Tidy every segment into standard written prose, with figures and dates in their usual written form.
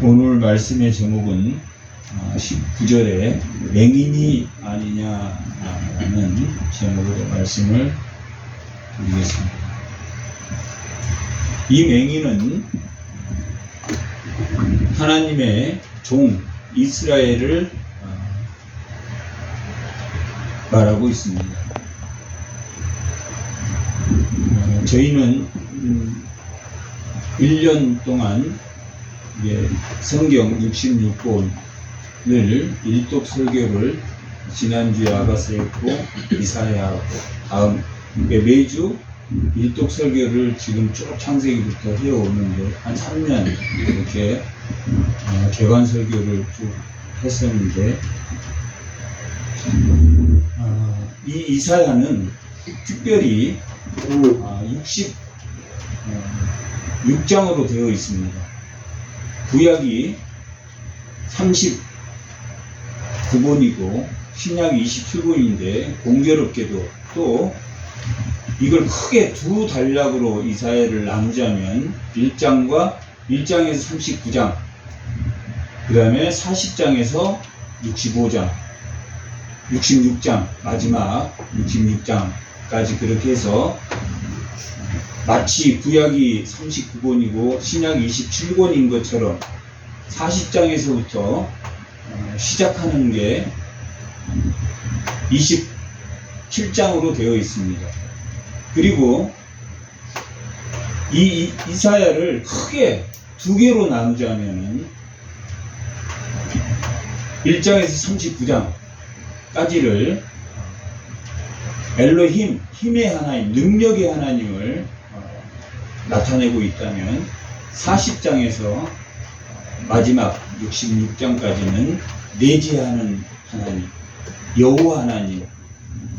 오늘 말씀의 제목은 19절에 맹인이 아니냐라는 제목으로 말씀을 드리겠습니다. 이 맹인은 하나님의 종 이스라엘을 말하고 있습니다. 저희는 1년 동안 성경 66권을 일독 설교를 지난주에 아가서 했고 이사야하고 다음 매주 일독 설교를 지금 쭉 창세기부터 해오는데 한 3년 이렇게 개관 설교를 쭉 했었는데 이 이사야는 특별히 66장으로 되어 있습니다. 구약이 39권이고 신약이 27권인데 공교롭게도 또 이걸 크게 두 단락으로 이사야를 나누자면 1장에서 39장, 그 다음에 40장에서 65장, 66장, 마지막 66장까지 그렇게 해서 마치 구약이 39권이고 신약이 27권인 것처럼 40장에서부터 시작하는 게 27장으로 되어 있습니다. 그리고 이 이사야를 크게 두 개로 나누자면은 1장에서 39장까지를 엘로힘, 힘의 하나님, 능력의 하나님을 나타내고 있다면 40장에서 마지막 66장까지는 내재하는 하나님, 여호와 하나님,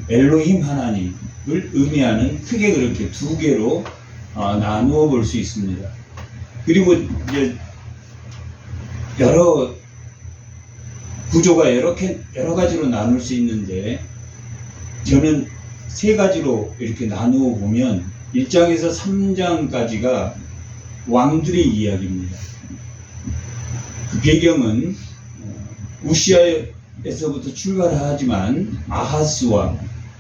엘로힘 하나님을 의미하는 크게 그렇게 두 개로 나누어 볼 수 있습니다. 그리고 이제 여러 구조가 여러 가지로 나눌 수 있는데 저는 세 가지로 이렇게 나누어 보면 1장에서 3장까지가 왕들의 이야기입니다. 그 배경은 우시아에서부터 출발하지만 아하스와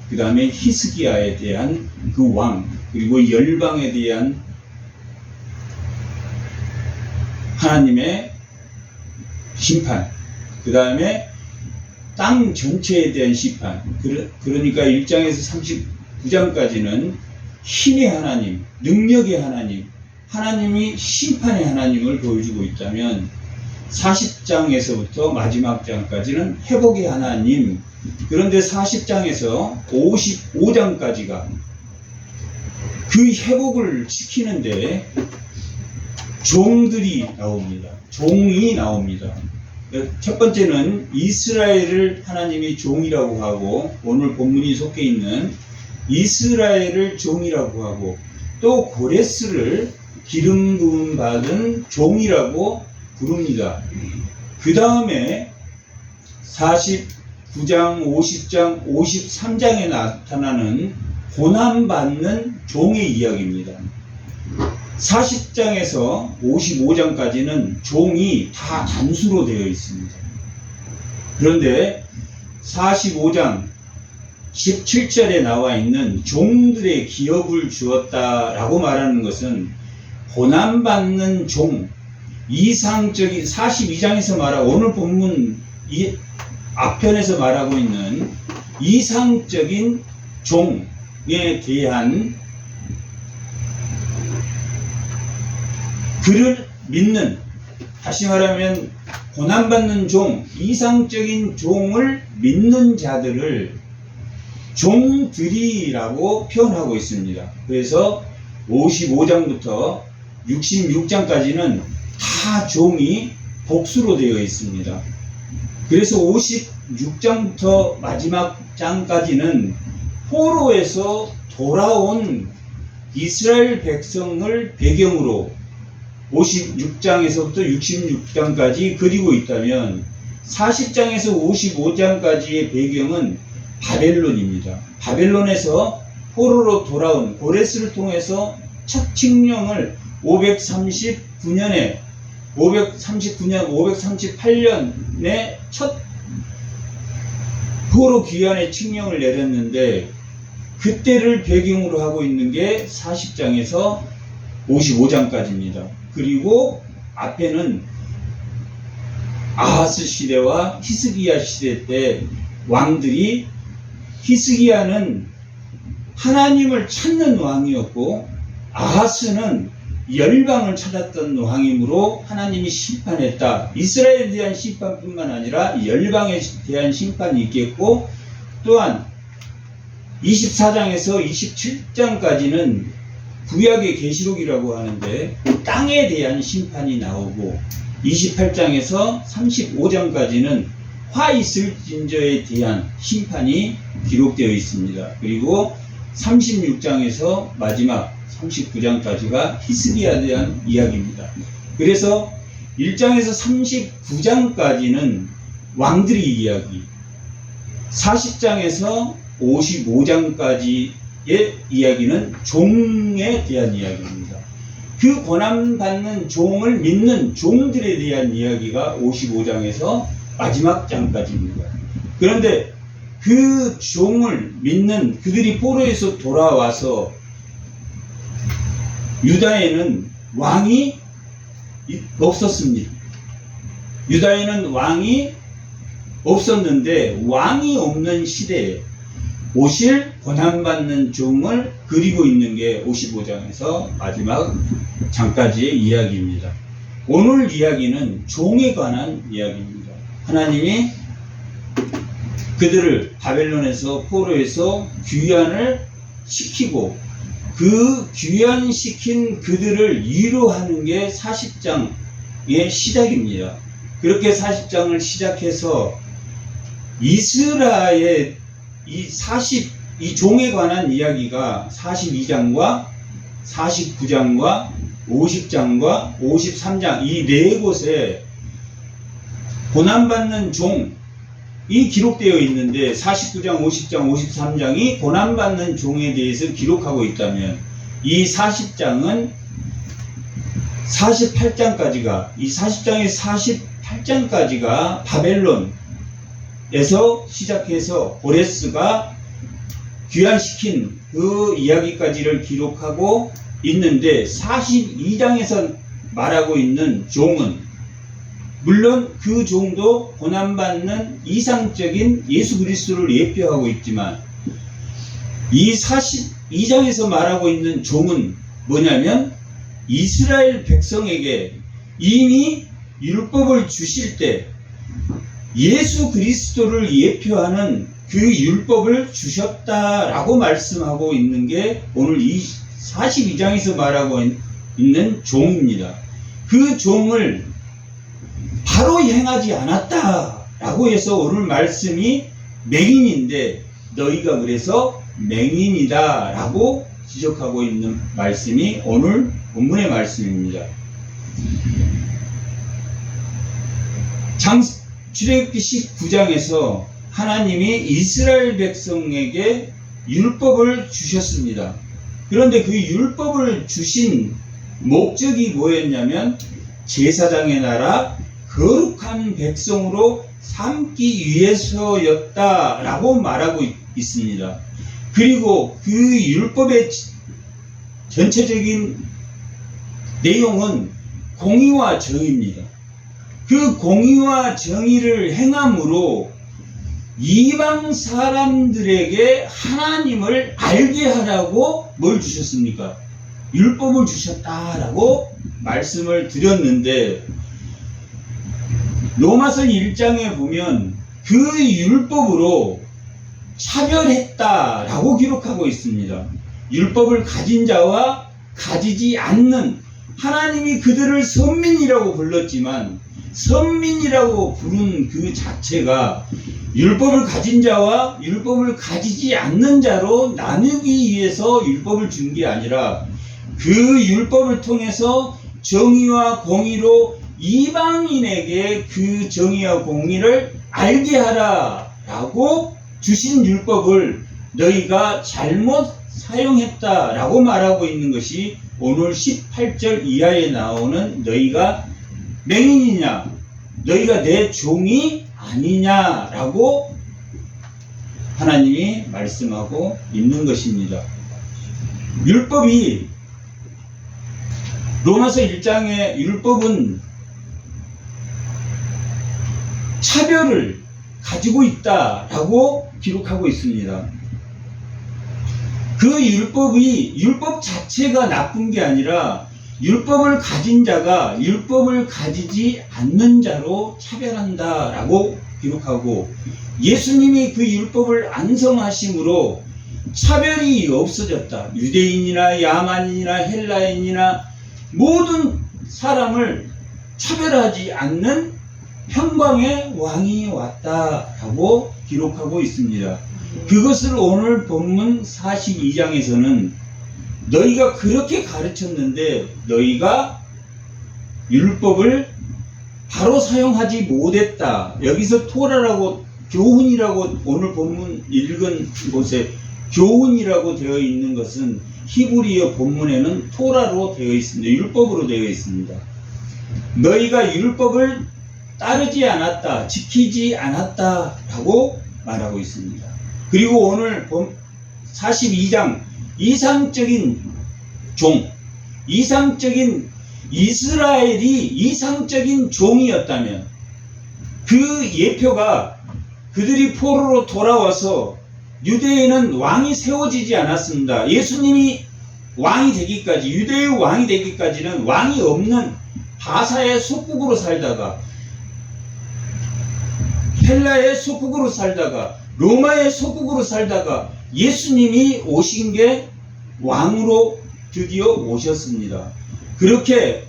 그 다음에 히스기야에 대한 그 왕, 그리고 열방에 대한 하나님의 심판, 그 다음에 땅 전체에 대한 심판. 그러니까 1장에서 39장까지는 힘의 하나님, 능력의 하나님, 하나님이 심판의 하나님을 보여주고 있다면 40장에서부터 마지막 장까지는 회복의 하나님. 그런데 40장에서 55장까지가 그 회복을 시키는데 종들이 나옵니다. 종이 나옵니다. 첫 번째는 이스라엘을 하나님이 종이라고 하고, 오늘 본문이 속해 있는 이스라엘을 종이라고 하고, 또 고레스를 기름 부음 받은 종이라고 부릅니다. 그 다음에 49장, 50장, 53장에 나타나는 고난받는 종의 이야기입니다. 40장에서 55장까지는 종이 다 단수로 되어 있습니다. 그런데 45장 17절에 나와 있는 종들의 기업을 주었다라고 말하는 것은 고난받는 종, 이상적인 42장에서 말하고 오늘 본문 이 앞편에서 말하고 있는 이상적인 종에 대한 그를 믿는, 다시 말하면 고난받는 종, 이상적인 종을 믿는 자들을 종들이라고 표현하고 있습니다. 그래서 55장부터 66장까지는 다 종이 복수로 되어 있습니다. 그래서 56장부터 마지막 장까지는 포로에서 돌아온 이스라엘 백성을 배경으로 56장에서부터 66장까지 그리고 있다면 40장에서 55장까지의 배경은 바벨론입니다. 바벨론에서 포로로 돌아온 고레스를 통해서 첫 칙령을 539년에 539년, 538년에 첫 포로 귀환의 칙령을 내렸는데, 그때를 배경으로 하고 있는 게 40장에서 55장까지입니다. 그리고 앞에는 아하스 시대와 히스기야 시대 때 왕들이, 히스기야는 하나님을 찾는 왕이었고 아하스는 열방을 찾았던 왕이므로 하나님이 심판했다. 이스라엘에 대한 심판뿐만 아니라 열방에 대한 심판이 있겠고, 또한 24장에서 27장까지는 구약의 계시록이라고 하는데 땅에 대한 심판이 나오고, 28장에서 35장까지는 화 있을 진저에 대한 심판이 기록되어 있습니다. 그리고 36장에서 마지막 39장까지가 히스기야에 대한 이야기입니다. 그래서 1장에서 39장까지는 왕들의 이야기, 40장에서 55장까지의 이야기는 종에 대한 이야기입니다. 그 고난받는 종을 믿는 종들에 대한 이야기가 55장에서 마지막 장까지입니다. 그런데 그 종을 믿는 그들이 포로에서 돌아와서 유다에는 왕이 없었습니다. 유다에는 왕이 없었는데, 왕이 없는 시대에 오실 고난받는 종을 그리고 있는 게 55장에서 마지막 장까지의 이야기입니다. 오늘 이야기는 종에 관한 이야기입니다. 하나님이 그들을 바벨론에서, 포로에서 귀환을 시키고, 그 귀환시킨 그들을 위로하는 게 40장의 시작입니다. 그렇게 40장을 시작해서 이스라엘 이 종에 관한 이야기가 42장과 49장과 50장과 53장 이 네 곳에 고난받는 종이 기록되어 있는데, 49장, 50장, 53장이 고난받는 종에 대해서 기록하고 있다면, 이 40장은 48장까지가, 이 40장의 48장까지가 바벨론에서 시작해서 고레스가 귀환시킨 그 이야기까지를 기록하고 있는데, 42장에서 말하고 있는 종은 물론 그 종도 고난받는 이상적인 예수 그리스도를 예표하고 있지만, 이 42장에서 말하고 있는 종은 뭐냐면, 이스라엘 백성에게 이미 율법을 주실 때 예수 그리스도를 예표하는 그 율법을 주셨다라고 말씀하고 있는 게 오늘 이 42장에서 말하고 있는 종입니다. 그 종을 바로 행하지 않았다라고 해서 오늘 말씀이 맹인인데, 너희가 그래서 맹인이다라고 지적하고 있는 말씀이 오늘 본문의 말씀입니다. 출애굽기 19장에서 하나님이 이스라엘 백성에게 율법을 주셨습니다. 그런데 그 율법을 주신 목적이 뭐였냐면, 제사장의 나라, 거룩한 백성으로 삼기 위해서였다라고 말하고 있습니다. 그리고 그 율법의 전체적인 내용은 공의와 정의입니다. 그 공의와 정의를 행함으로 이방 사람들에게 하나님을 알게 하라고 뭘 주셨습니까? 율법을 주셨다라고 말씀을 드렸는데, 로마서 1장에 보면 그 율법으로 차별했다라고 기록하고 있습니다. 율법을 가진 자와 가지지 않는, 하나님이 그들을 선민이라고 불렀지만 선민이라고 부른 그 자체가 율법을 가진 자와 율법을 가지지 않는 자로 나누기 위해서 율법을 준 게 아니라, 그 율법을 통해서 정의와 공의로 이방인에게 그 정의와 공의를 알게 하라라고 주신 율법을 너희가 잘못 사용했다라고 말하고 있는 것이 오늘 18절 이하에 나오는 너희가 맹인이냐? 너희가 내 종이 아니냐라고 하나님이 말씀하고 있는 것입니다. 율법이 로마서 1장의 율법은 차별을 가지고 있다라고 기록하고 있습니다. 그 율법 자체가 나쁜 게 아니라 율법을 가진 자가 율법을 가지지 않는 자로 차별한다라고 기록하고, 예수님이 그 율법을 안성하심으로 차별이 없어졌다. 유대인이나 야만인이나 헬라인이나 모든 사람을 차별하지 않는 평강의 왕이 왔다라고 기록하고 있습니다. 그것을 오늘 본문 42장에서는 너희가 그렇게 가르쳤는데 너희가 율법을 바로 사용하지 못했다. 여기서 토라라고, 교훈이라고 오늘 본문 읽은 곳에 교훈이라고 되어 있는 것은 히브리어 본문에는 토라로 되어 있습니다. 율법으로 되어 있습니다. 너희가 율법을 따르지 않았다, 지키지 않았다라고 말하고 있습니다. 그리고 오늘 42장 이상적인 종, 이상적인 이스라엘이 이상적인 종이었다면 그 예표가 그들이 포로로 돌아와서 유대에는 왕이 세워지지 않았습니다. 예수님이 왕이 되기까지, 유대의 왕이 되기까지는 왕이 없는 바사의 속국으로 살다가, 헬라의 속국으로 살다가, 로마의 속국으로 살다가 예수님이 오신 게 왕으로 드디어 오셨습니다. 그렇게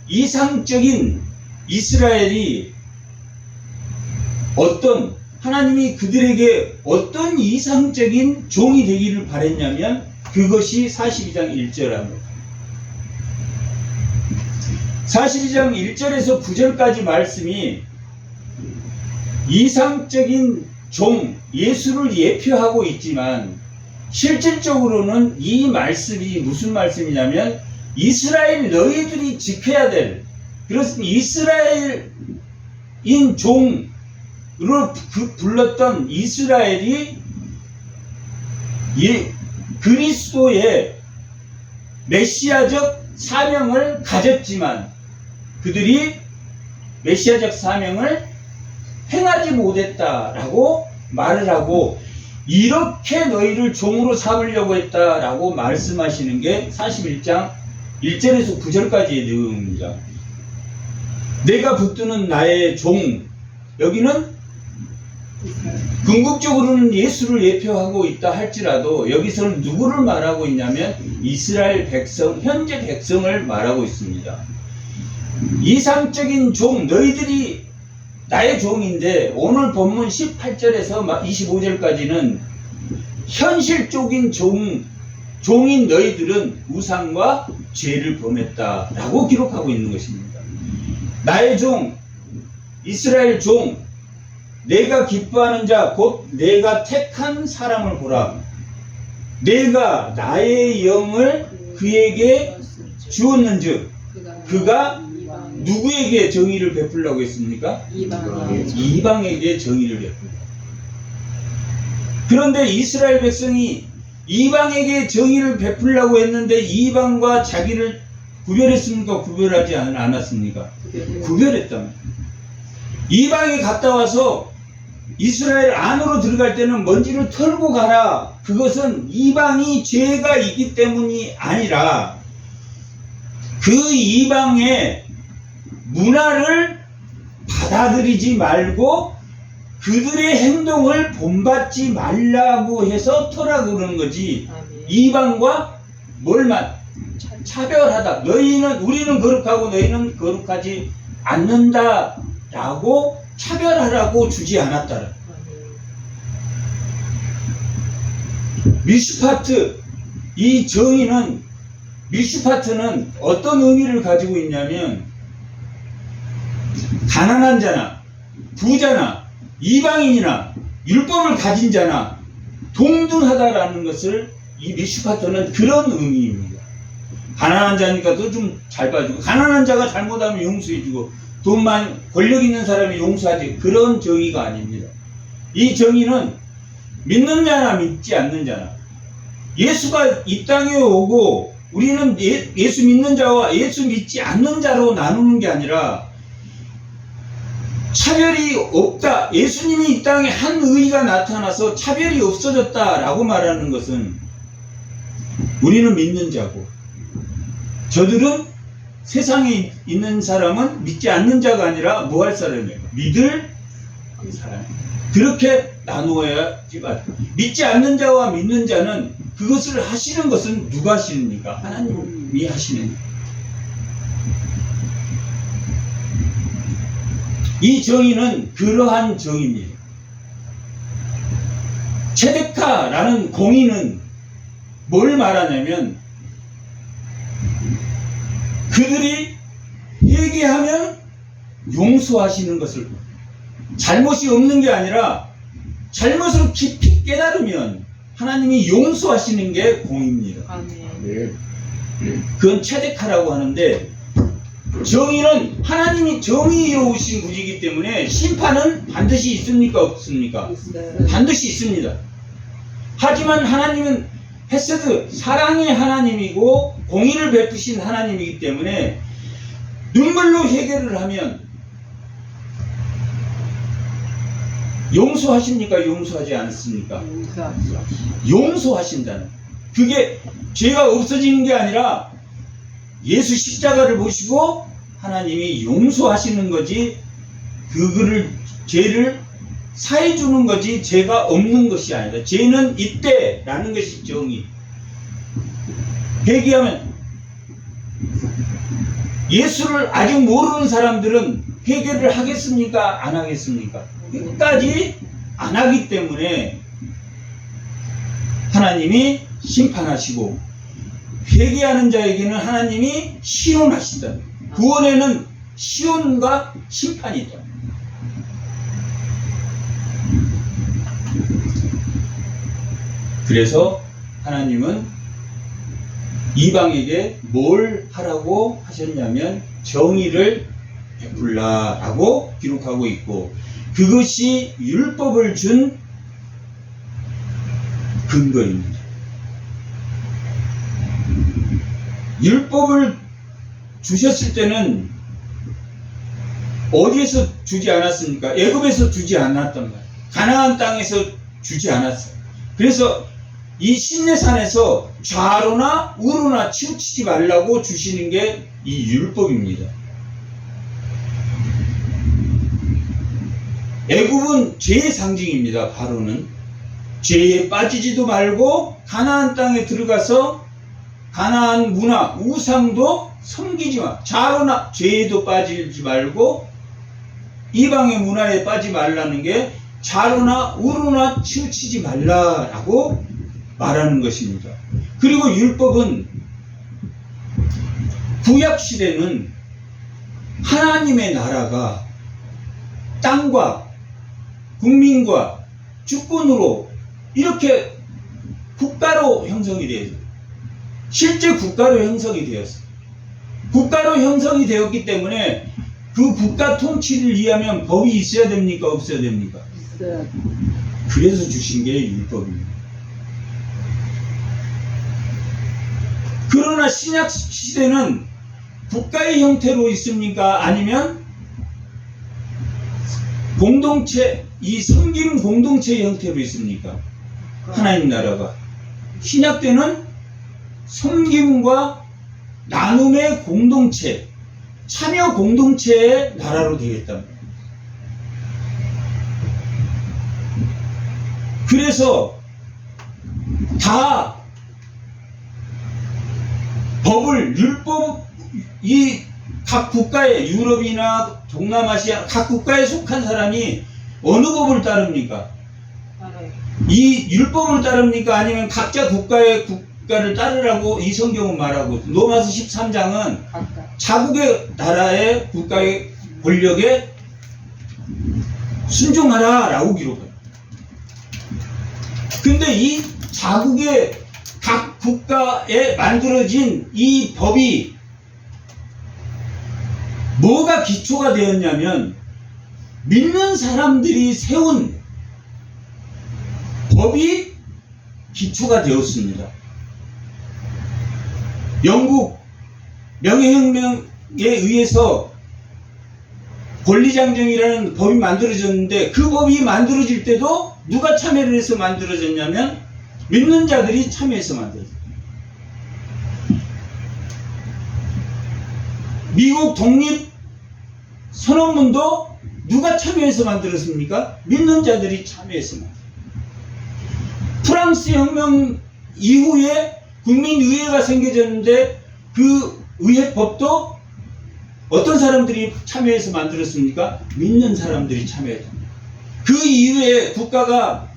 이상적인 이스라엘이 하나님이 그들에게 어떤 이상적인 종이 되기를 바랬냐면 그것이 42장 1절입니다. 42장 1절에서 9절까지 말씀이 이상적인 종, 예수를 예표하고 있지만 실질적으로는 이 말씀이 무슨 말씀이냐면 이스라엘 너희들이 지켜야 될, 그렇습니다. 이스라엘인 종으로 불렀던 이스라엘이 그리스도의 메시아적 사명을 가졌지만 그들이 메시아적 사명을 행하지 못했다라고 말을 하고, 이렇게 너희를 종으로 삼으려고 했다라고 말씀하시는 게 41장 1절에서 9절까지의 내용입니다. 내가 붙드는 나의 종, 여기는 궁극적으로는 예수를 예표하고 있다 할지라도 여기서는 누구를 말하고 있냐면 이스라엘 백성, 현재 백성을 말하고 있습니다. 이상적인 종, 너희들이 나의 종인데 오늘 본문 18절에서 25절까지는 현실적인 종인 너희들은 우상과 죄를 범했다라고 기록하고 있는 것입니다. 나의 종, 이스라엘 종, 내가 기뻐하는 자, 곧 내가 택한 사람을 보라. 내가 나의 영을 그에게 주었는즉 그가 누구에게 정의를 베풀려고 했습니까? 이방에게 정의를 베풀려. 그런데 이스라엘 백성이 이방에게 정의를 베풀려고 했는데 이방과 자기를 구별했습니까? 구별하지 않았습니까? 구별했답니다. 이방에 갔다 와서 이스라엘 안으로 들어갈 때는 먼지를 털고 가라. 그것은 이방이 죄가 있기 때문이 아니라 그 이방의 문화를 받아들이지 말고 그들의 행동을 본받지 말라고 해서 터라고 그러는 거지. 이방과 뭘만 차별하다. 우리는 거룩하고 너희는 거룩하지 않는다라고 차별하라고 주지 않았다. 미슈파트, 이 정의는, 미슈파트는 어떤 의미를 가지고 있냐면 가난한 자나 부자나 이방인이나 율법을 가진 자나 동등하다라는 것을 이 미슈파트는 그런 의미입니다. 가난한 자니까 너 좀 잘 봐주고, 가난한 자가 잘못하면 용서해주고, 돈만 권력 있는 사람이 용서하지, 그런 정의가 아닙니다. 이 정의는 믿는 자나 믿지 않는 자나, 예수가 이 땅에 오고 우리는 예수 믿는 자와 예수 믿지 않는 자로 나누는 게 아니라 차별이 없다. 예수님이 이 땅에 한 의가 나타나서 차별이 없어졌다라고 말하는 것은 우리는 믿는 자고, 저들은 세상에 있는 사람은 믿지 않는 자가 아니라 뭐 할 사람이에요? 믿을 사람. 그렇게 나누어야지. 믿지 않는 자와 믿는 자는 그것을 하시는 것은 누가 하시는니까? 하나님이 하시는. 이 정의는 그러한 정의입니다. 체데카라는 공의는 뭘 말하냐면, 그들이 회개하면 용서하시는 것을, 잘못이 없는 게 아니라 잘못을 깊이 깨달으면 하나님이 용서하시는 게 공의입니다. 그건 체데카라고 하는데, 정의는 하나님이 정의로우신 분이기 때문에 심판은 반드시 있습니까? 없습니까? 반드시 있습니다. 하지만 하나님은 헤세드, 사랑의 하나님이고 공의를 베푸신 하나님이기 때문에 눈물로 해결을 하면 용서하십니까? 용서하지 않습니까? 용서하신다는, 그게 죄가 없어지는 게 아니라 예수 십자가를 보시고 하나님이 용서하시는 거지, 그거를 죄를 사해 주는 거지 죄가 없는 것이 아니다. 죄는 있대라는 것이 정의. 회개하면, 예수를 아직 모르는 사람들은 회개를 하겠습니까? 안 하겠습니까? 끝까지 안 하기 때문에 하나님이 심판하시고, 회개하는 자에게는 하나님이 시온하신다. 구원에는 시온과 심판이 있다. 그래서 하나님은 이방에게 뭘 하라고 하셨냐면 정의를 베풀라라고 기록하고 있고, 그것이 율법을 준 근거입니다. 율법을 주셨을 때는 어디에서 주지 않았습니까? 애굽에서 주지 않았단 말이에요. 가나안 땅에서 주지 않았어요. 그래서 이 시내산에서 좌로나 우로나 치우치지 말라고 주시는 게 이 율법입니다. 애굽은 죄의 상징입니다. 바로는 죄에 빠지지도 말고 가나안 땅에 들어가서 가나안 문화, 우상도 섬기지 마. 좌로나 죄에도 빠지지 말고 이방의 문화에 빠지지 말라는 게 좌로나 우로나 치우치지 말라라고 말하는 것입니다. 그리고 율법은 구약시대는 하나님의 나라가 땅과 국민과 주권으로 이렇게 국가로 형성이 되었어요. 실제 국가로 형성이 되었어요. 국가로 형성이 되었기 때문에 그 국가 통치를 위하면 법이 있어야 됩니까? 없어야 됩니까? 있어야. 그래서 주신 게 율법입니다. 그러나 신약 시대는 국가의 형태로 있습니까? 아니면 공동체, 이 섬김 공동체의 형태로 있습니까? 하나님 나라가. 신약 때는 섬김과 나눔의 공동체, 참여 공동체의 나라로 되겠답니다. 그래서 다 법을, 율법, 이 각 국가에, 유럽이나 동남아시아 각 국가에 속한 사람이 어느 법을 따릅니까? 이 율법을 따릅니까? 아니면 각자 국가를 따르라고 이 성경은 말하고, 로마서 13장은 자국의 나라의 국가의 권력에 순종하라 라고 기록해요. 근데 이 자국의 각 국가에 만들어진 이 법이 뭐가 기초가 되었냐면 믿는 사람들이 세운 법이 기초가 되었습니다. 영국 명예혁명에 의해서 권리장정이라는 법이 만들어졌는데 그 법이 만들어질 때도 누가 참여를 해서 만들어졌냐면 믿는 자들이 참여해서 만들어졌어요. 미국 독립선언문도 누가 참여해서 만들었습니까? 믿는 자들이 참여해서 만들었어요. 프랑스 혁명 이후에 국민의회가 생겨졌는데 그 의회법도 어떤 사람들이 참여해서 만들었습니까? 믿는 사람들이 참여했다. 그 이후에 국가가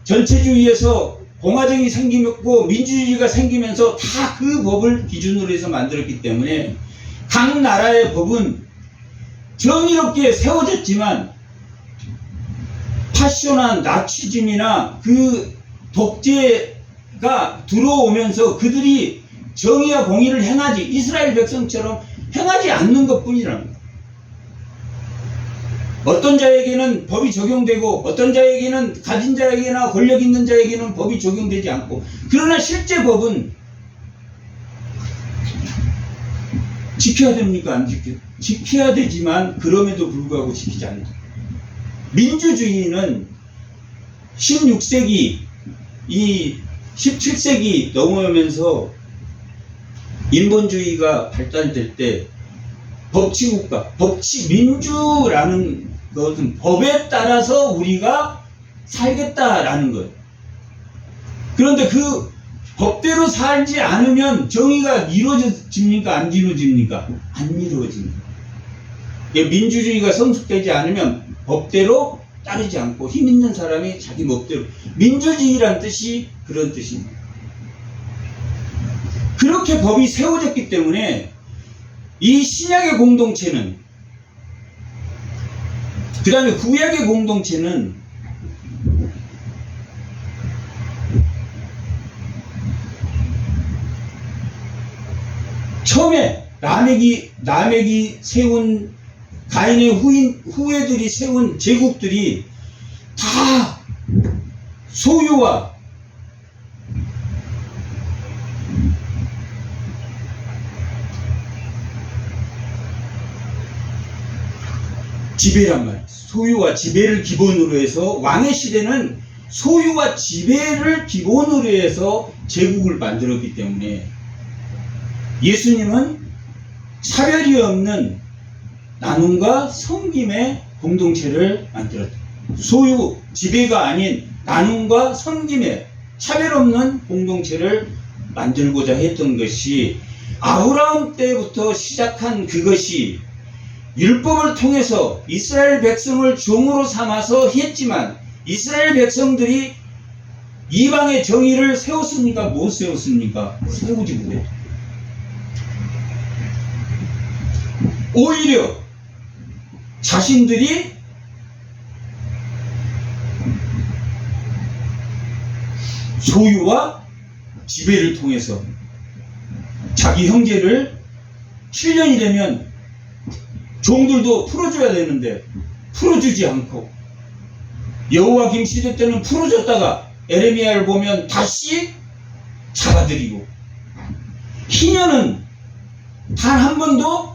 전체주의에서 공화정이 생기고 민주주의가 생기면서 다 그 법을 기준으로 해서 만들었기 때문에 각 나라의 법은 정의롭게 세워졌지만 파쇼나 나치즘이나 그 독재가 들어오면서 그들이 정의와 공의를 행하지 이스라엘 백성처럼 행하지 않는 것 뿐이랍니다. 어떤 자에게는 법이 적용되고 어떤 자에게는 가진 자에게나 권력 있는 자에게는 법이 적용되지 않고 그러나 실제 법은 지켜야 됩니까? 안 지켜요? 지켜야 되지만 그럼에도 불구하고 지키지 않는다. 민주주의는 16세기 이 17세기 넘어오면서 인본주의가 발달될 때 법치국가, 법치민주라는 것은 법에 따라서 우리가 살겠다라는 거예요. 그런데 그 법대로 살지 않으면 정의가 이루어집니까? 안 이루어집니까? 안 이루어집니다. 민주주의가 성숙되지 않으면 법대로 따르지 않고 힘 있는 사람이 자기 멋대로 민주주의란 뜻이 그런 뜻입니다. 그렇게 법이 세워졌기 때문에 이 신약의 공동체는 그 다음에 구약의 공동체는 처음에 라멕이 세운 가인의 후예들이 세운 제국들이 다 소유와 지배란 말이에요. 소유와 지배를 기본으로 해서 왕의 시대는 소유와 지배를 기본으로 해서 제국을 만들었기 때문에 예수님은 차별이 없는 나눔과 섬김의 공동체를 만들었다. 소유, 지배가 아닌 나눔과 섬김의 차별 없는 공동체를 만들고자 했던 것이 아브라함 때부터 시작한 그것이 율법을 통해서 이스라엘 백성을 종으로 삼아서 했지만 이스라엘 백성들이 이방의 정의를 세웠습니까? 못 세웠습니까? 세우지 못했다. 오히려 자신들이 소유와 지배를 통해서 자기 형제를 7년이 되면 종들도 풀어줘야 되는데 풀어주지 않고 여호와김 시대 때는 풀어줬다가 에레미야를 보면 다시 잡아들이고 희년은 단 한 번도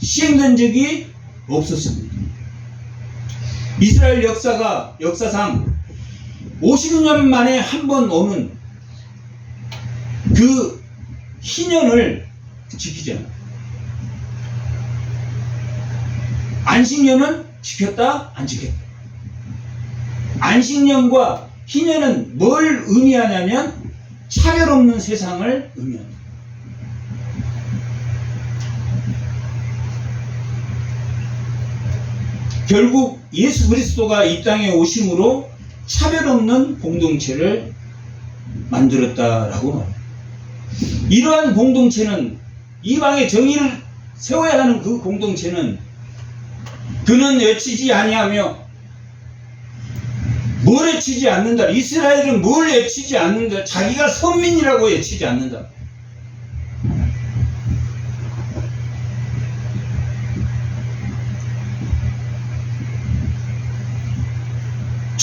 시행된 적이 없었습니다. 이스라엘 역사상 50년 만에 한 번 오는 그 희년을 지키지 않아요. 안식년은 지켰다? 안 지켰다. 안식년과 희년은 뭘 의미하냐면 차별 없는 세상을 의미합니다. 결국 예수 그리스도가 이 땅에 오심으로 차별 없는 공동체를 만들었다라고 말합니다. 이러한 공동체는 이방의 정의를 세워야 하는 그 공동체는 그는 외치지 아니하며 뭘 외치지 않는다. 이스라엘은 뭘 외치지 않는다. 자기가 선민이라고 외치지 않는다.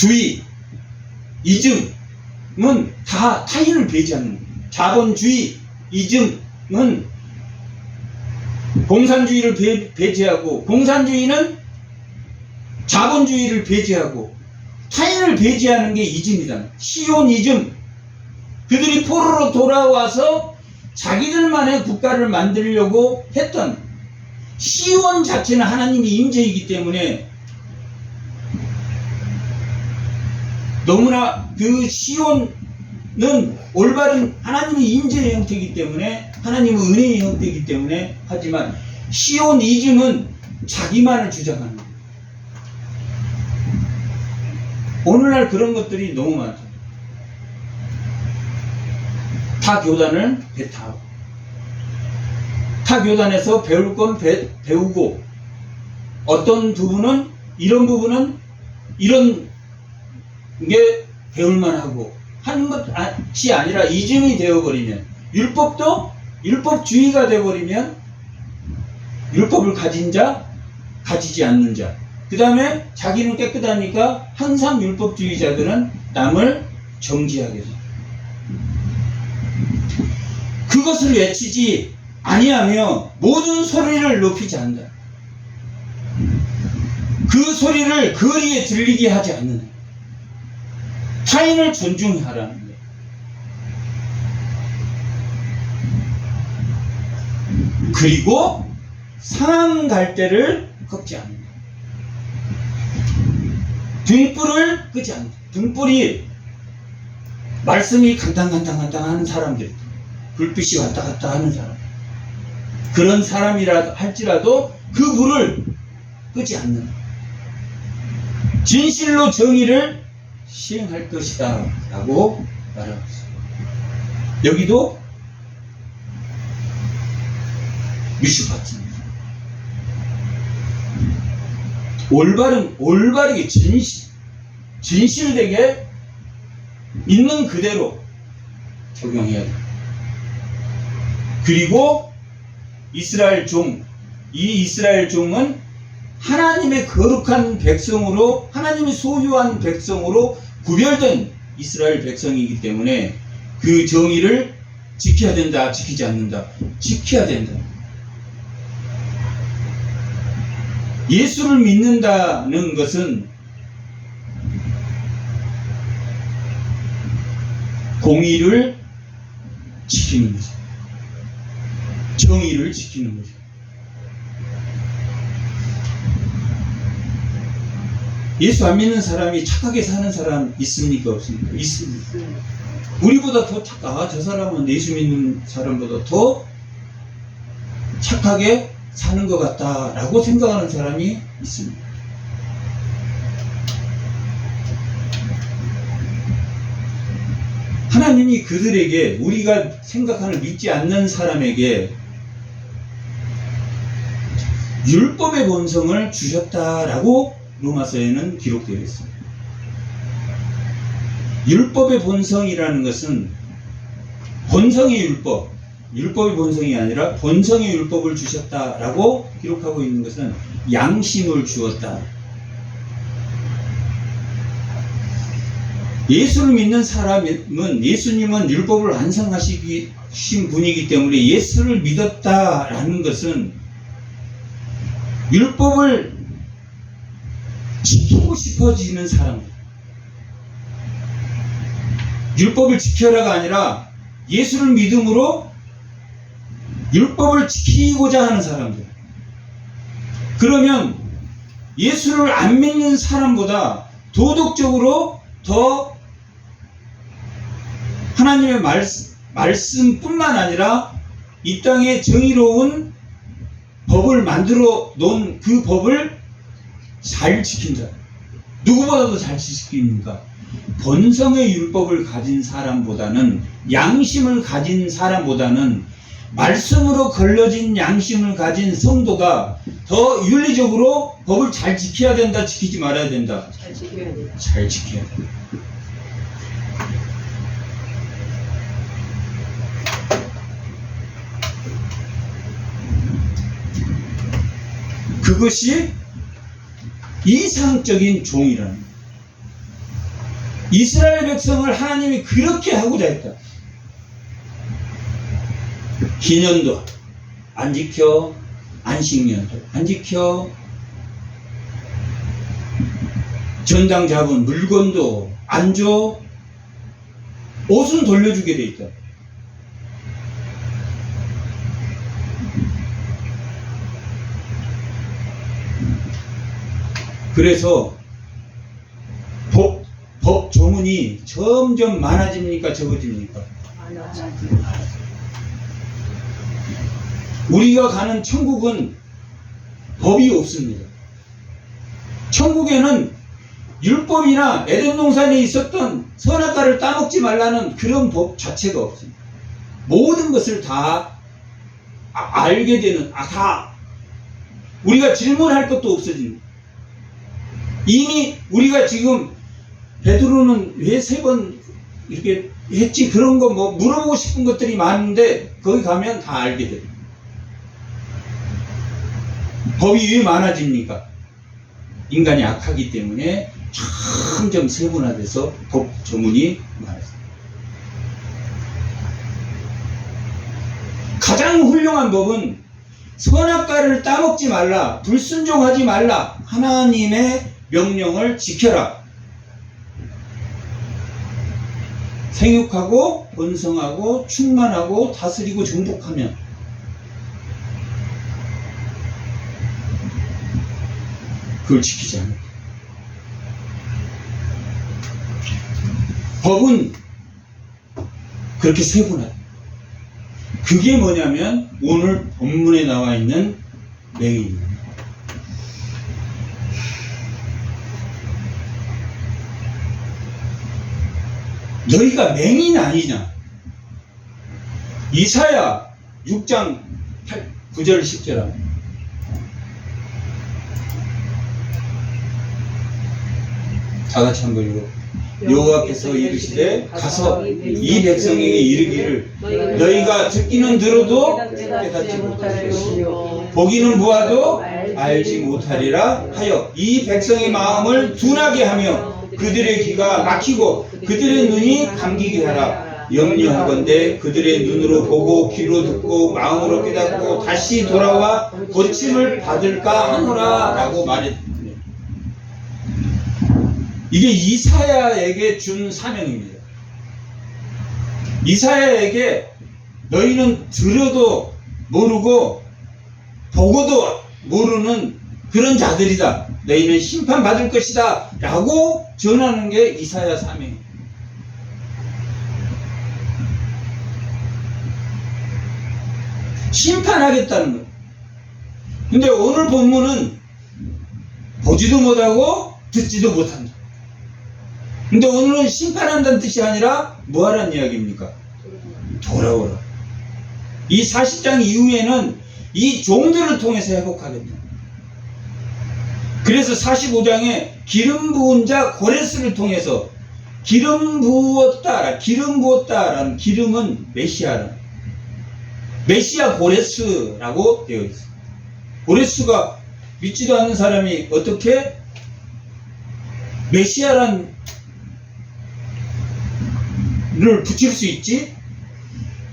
주의, 이즘은 다 타인을 배제하는 거예요. 자본주의, 이즘은 공산주의를 배제하고, 공산주의는 자본주의를 배제하고, 타인을 배제하는 게 이즘이다. 시온이즘. 그들이 포로로 돌아와서 자기들만의 국가를 만들려고 했던 시온 자체는 하나님의 임재이기 때문에 너무나 그 시온은 올바른 하나님의 임재의 형태이기 때문에, 하나님의 은혜의 형태이기 때문에, 하지만 시온이즘은 자기만을 주장하는 거예요. 오늘날 그런 것들이 너무 많죠. 타 교단을 배타하고, 타 교단에서 배울 건 배우고, 어떤 부분은 이런 부분은 이런 게 배울만하고 하는 것이 아니라 이즘이 되어버리면, 율법도 율법주의가 되어버리면 율법을 가진 자, 가지지 않는 자, 그 다음에 자기는 깨끗하니까 항상 율법주의자들은 남을 정죄하게 됩니다. 그것을 외치지 아니하며 모든 소리를 높이지 않는다. 그 소리를 거리에 들리게 하지 않는다. 타인을 존중하라는 거예요. 그리고 상한 갈대를 꺾지 않는다. 등불을 끄지 않는다. 등불이 말씀이 간당간당 하는 사람들, 불빛이 왔다 갔다 하는 사람, 그런 사람이라 할지라도 그 불을 끄지 않는다. 진실로 정의를 시행할 것이다 라고 말하고 있습니다. 여기도 미슈파트입니다. 올바르게 진실되게 있는 그대로 적용해야 됩니다. 그리고 이스라엘 종, 이 이스라엘 종은 하나님의 거룩한 백성으로, 하나님이 소유한 백성으로 구별된 이스라엘 백성이기 때문에 그 정의를 지켜야 된다, 지키지 않는다, 지켜야 된다. 예수를 믿는다는 것은 공의를 지키는 거죠. 정의를 지키는 거죠. 예수 안 믿는 사람이 착하게 사는 사람 있습니까? 없습니까? 있습니다. 우리보다 더 저 사람은 예수 믿는 사람보다 더 착하게 사는 것 같다라고 생각하는 사람이 있습니다. 하나님이 그들에게, 우리가 생각하는 믿지 않는 사람에게 율법의 본성을 주셨다라고 로마서에는 기록되어 있습니다. 율법의 본성이라는 것은 본성의 율법, 율법의 본성이 아니라 본성의 율법을 주셨다라고 기록하고 있는 것은 양심을 주었다. 예수를 믿는 사람은, 예수님은 율법을 완성하신 분이기 때문에 예수를 믿었다라는 것은 율법을 지키고 싶어지는 사람, 율법을 지켜라가 아니라 예수를 믿음으로 율법을 지키고자 하는 사람들. 그러면 예수를 안 믿는 사람보다 도덕적으로 더 하나님의 말씀뿐만 아니라 이 땅에 정의로운 법을 만들어 놓은 그 법을 잘 지킨다. 누구보다도 잘 지킵니까? 본성의 율법을 가진 사람보다는, 양심을 가진 사람보다는 말씀으로 걸러진 양심을 가진 성도가 더 윤리적으로 법을 잘 지켜야 된다, 지키지 말아야 된다? 잘 지켜야 돼. 잘 지켜야 된다. 그것이 이상적인 종이라는 거예요. 이스라엘 백성을 하나님이 그렇게 하고자 했다. 기년도 안 지켜, 안식년도 안 지켜, 전당 잡은 물건도 안 줘, 옷은 돌려주게 돼 있다. 그래서 법 조문이 점점 많아집니까 적어집니까? 우리가 가는 천국은 법이 없습니다. 천국에는 율법이나 에덴 동산에 있었던 선악과를 따먹지 말라는 그런 법 자체가 없습니다. 모든 것을 다 알게 되는, 다 우리가 질문할 것도 없어집니다. 이미 우리가 지금 베드로는 왜 3번 이렇게 했지, 그런 거 뭐 물어보고 싶은 것들이 많은데 거기 가면 다 알게 됩니다. 법이 왜 많아집니까? 인간이 악하기 때문에 점점 세분화돼서 법 조문이 많아집니다. 가장 훌륭한 법은 선악과를 따먹지 말라, 불순종하지 말라, 하나님의 명령을 지켜라. 생육하고 번성하고 충만하고 다스리고 정복하면 그걸 지키지 않는다. 법은 그렇게 세분하다. 그게 뭐냐면 오늘 본문에 나와 있는 맹인입니다. 너희가 맹인 아니냐? 이사야 6장 9절 10절 다 같이 한번 읽어. 여호와께서 이르시되 가서 이 백성에게 이르기를 너희가 듣기는 들어도 깨닫지 못할 것이요 보기는 보아도 알지 못하리라 하여 이 백성의 마음을 둔하게 하며 그들의 귀가 막히고 그들의 눈이 감기게 하라. 염려하건대 그들의 눈으로 보고 귀로 듣고 마음으로 깨닫고 다시 돌아와 고침을 받을까 하노라 라고 말했습니다. 이게 이사야에게 준 사명입니다. 이사야에게 너희는 들어도 모르고 보고도 모르는 그런 자들이다. 너희는 심판받을 것이다 라고 전하는 게 이사야 사명입니다. 심판하겠다는 거예요. 근데 오늘 본문은 보지도 못하고 듣지도 못한다. 근데 오늘은 심판한다는 뜻이 아니라 뭐 하라는 이야기입니까? 돌아오라. 이 40장 이후에는 이 종들을 통해서 회복하겠다. 그래서 45장에 기름 부은 자 고레스를 통해서 기름 부었다라는 기름은 메시아라. 메시아 고레스라고 되어 있어요. 고레스가 믿지도 않는 사람이 어떻게 메시아를 붙일 수 있지?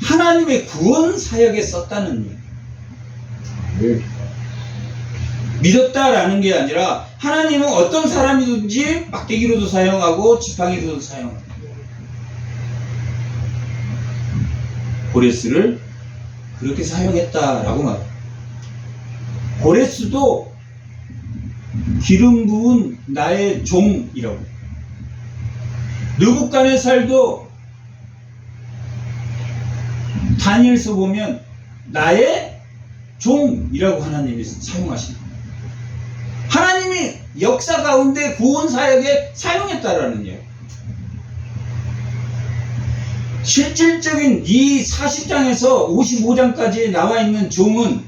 하나님의 구원 사역에 썼다는 일. 믿었다라는 게 아니라 하나님은 어떤 사람이든지 막대기로도 사용하고 지팡이로도 사용합니다. 고레스를 그렇게 사용했다라고 말합니다. 고레스도 기름 부은 나의 종이라고. 느부갓네살도 다니엘서 보면 나의 종이라고 하나님이 사용하십니다. 하나님이 역사 가운데 구원 사역에 사용했다라는 얘기예요. 실질적인 이 40장에서 55장까지 나와 있는 종은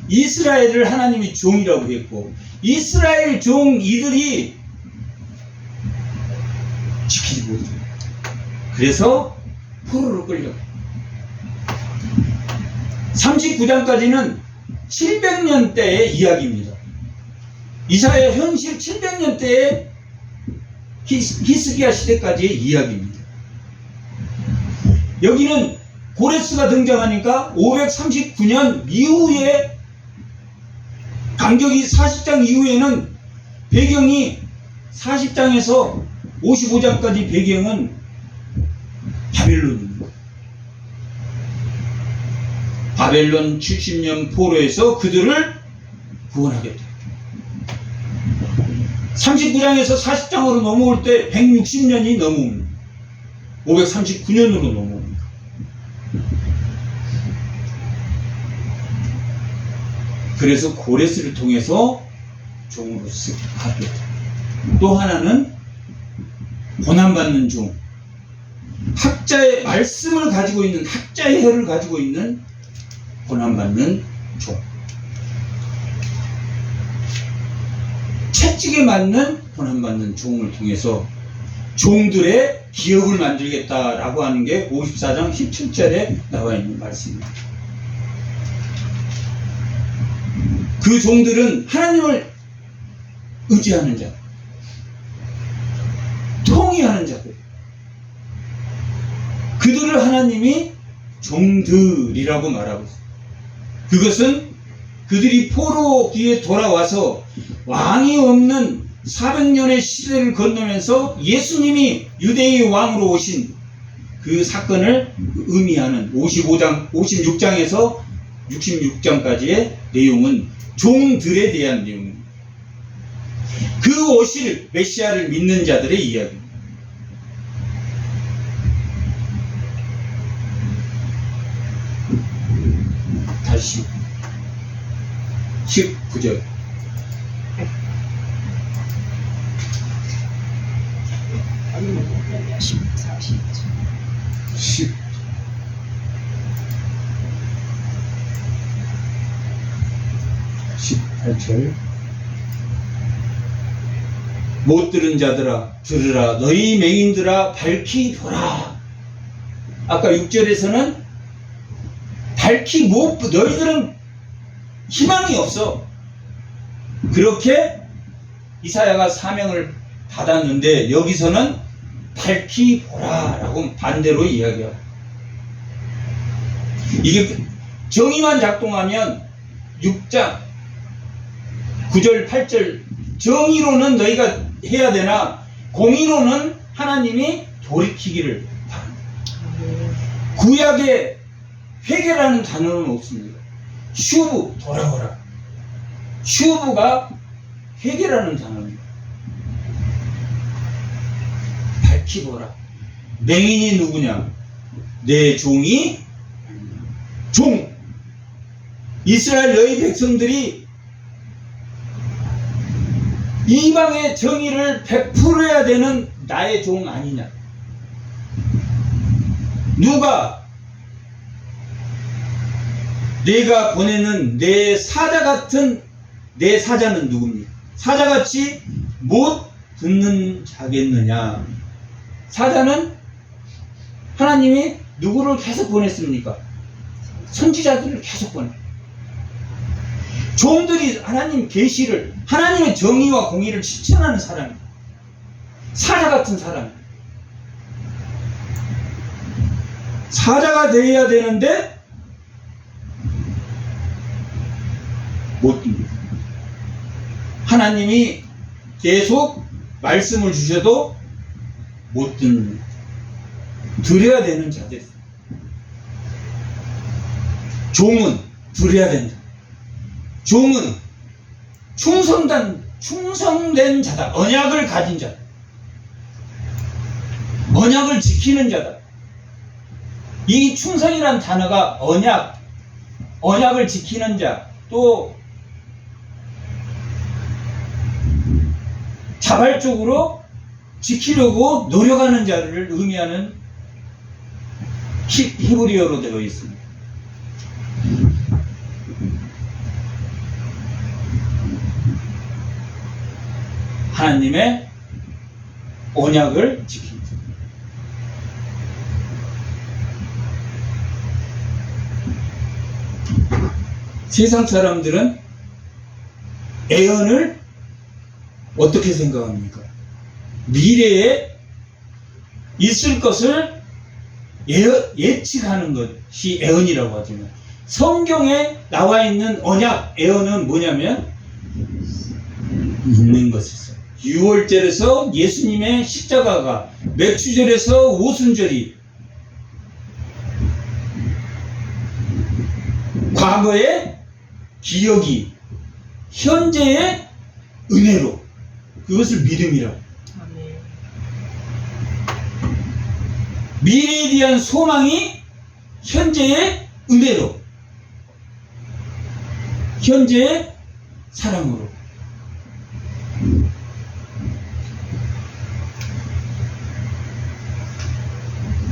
이스라엘을 하나님이 종이라고 했고, 이스라엘 종 이들이 지키지 못해요. 그래서 포로로 끌려. 39장까지는 700년 대의 이야기입니다. 이사야 현실 700년 대의 히스기야 시대까지의 이야기입니다. 여기는 고레스가 등장하니까 539년 이후에 간격이 40장 이후에는 배경이 40장에서 55장까지 배경은 바벨론입니다. 바벨론 70년 포로에서 그들을 구원하겠다. 39장에서 40장으로 넘어올 때 160년이 넘어옵니다. 539년으로 넘어옵니다. 그래서 고레스를 통해서 종으로 하겠다. 또 하나는 고난받는 종, 학자의 말씀을 가지고 있는, 학자의 혀를 가지고 있는 고난받는 종, 채찍에 맞는 고난받는 종을 통해서 종들의 기업을 만들겠다라고 하는 게 54장 17절에 나와 있는 말씀입니다. 그 종들은 하나님을 의지하는 자, 통의하는 자들, 그들을 하나님이 종들이라고 말하고 있습니다. 그것은 그들이 포로 뒤에 돌아와서 왕이 없는 400년의 시대를 건너면서 예수님이 유대의 왕으로 오신 그 사건을 의미하는 56장에서 66장까지의 내용은 종들에 대한 내용입니다. 그 오실 메시아를 믿는 자들의 이야기입니다. 다시 19절 18절 못 들은 자들아 들으라, 너희 맹인들아 밝히 보라. 아까 6절에서는 밝히 못, 너희들은 희망이 없어. 그렇게 이사야가 사명을 받았는데 여기서는 밝히 보라 라고 반대로 이야기하고, 이게 정의만 작동하면 6장 9절 8절 정의로는 너희가 해야 되나 공의로는 하나님이 돌이키기를 바랍니다. 구약에 회개라는 단어는 없습니다. 슈브, 돌아오라. 슈브가 회개라는 단어입니다. 밝히 보라. 맹인이 누구냐? 내 종이 종. 이스라엘 너희 백성들이 이방의 정의를 베풀어야 되는 나의 종 아니냐? 누가 내가 보내는 내 사자 같은 내 사자는 누굽니까? 사자같이 못 듣는 자겠느냐? 사자는 하나님이 누구를 계속 보냈습니까? 선지자들을 계속 보내. 종들이 하나님 계시를, 하나님의 정의와 공의를 실천하는 사람이에요. 사자 같은 사람. 사자가 되어야 되는데 못 듣니다. 하나님이 계속 말씀을 주셔도 못 듣는, 들어야 되는 자들. 종은 들어야 된다. 종은 충성된 자다. 언약을 가진 자다. 언약을 지키는 자다. 이 충성이란 단어가 언약을 지키는 자, 또 자발적으로 지키려고 노력하는 자를 의미하는 히브리어로 되어 있습니다. 하나님의 언약을 지킵니다. 세상 사람들은 애언을 어떻게 생각합니까? 미래에 있을 것을 예측하는 것이 애언이라고 하지만, 성경에 나와 있는 언약, 애언은 뭐냐면 있는 것에서, 유월절에서 예수님의 십자가가, 맥주절에서 오순절이, 과거의 기억이 현재의 은혜로, 그것을 믿음이라고. 미래에 대한 소망이 현재의 은혜로, 현재의 사랑으로.